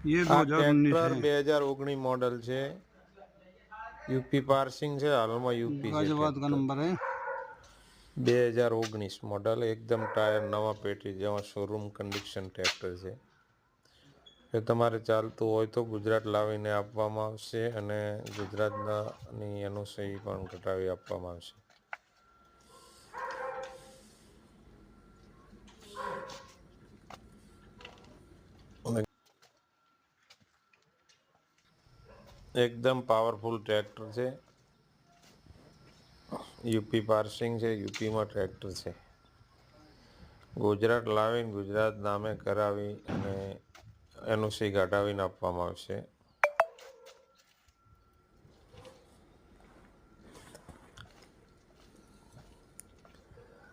ये આ 2019 ટ્રેક્ટર है। 2019 મોડલ છે, યુપી પાર્સિંગ છે, હાલમાં યુપી છે गाजियाबाद का ટ્રેક્ટર। नंबर है। 2019 મોડલ, એકદમ ટાયર નવા પેટી જેવા શોરૂમ કન્ડિશન ટ્રેક્ટર છે। જો તમારે ચાલતું હોય તો ગુજરાત લાવીને આપવામાં આવશે અને ગુજરાતની એનઓસી પણ કઢાવી આપવામાં આવશે। એકદમ પાવરફુલ ટ્રેક્ટર છે, યુપી પાર્સિંગ છે, યુપીમાં ટ્રેક્ટર છે। ગુજરાત લાવીને ગુજરાત નામે કરાવી અને એનઓસી કઢાવીને આપવામાં આવશે।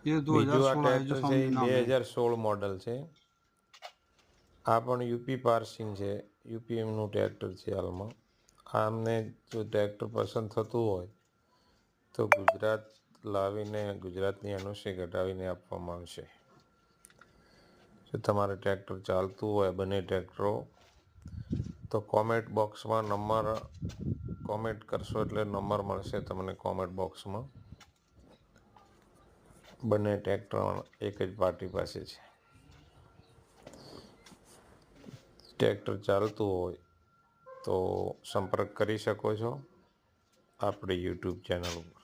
ये બીજું આ 2016 है जो ટ્રેક્ટર છે सामने એ नाम है। 2016 મોડલ છે। આ પણ યુપી પાર્સિંગ છે, યુપીનું ટ્રેક્ટર છે હાલમાં। આમને જો ટ્રેક્ટર પસંદ થતું હોય તો ગુજરાત લાવીને ગુજરાતની એનઓસી કઢાવીને આપવામાં આવશે। જો તમારે ટ્રેક્ટર ચાલતું હોય બંને ટ્રેક્ટરો, તો કોમેન્ટ બોક્સમાં નંબર કોમેન્ટ કરશો એટલે નંબર મળશે તમને કોમેન્ટ બોક્સમાં। બંને ટ્રેક્ટર એક જ પાર્ટી પાસે છે। ટ્રેક્ટર ચાલતું હોય તો સંપર્ક કરી શકો છો આપણી યુટ્યુબ ચેનલ ઉપર।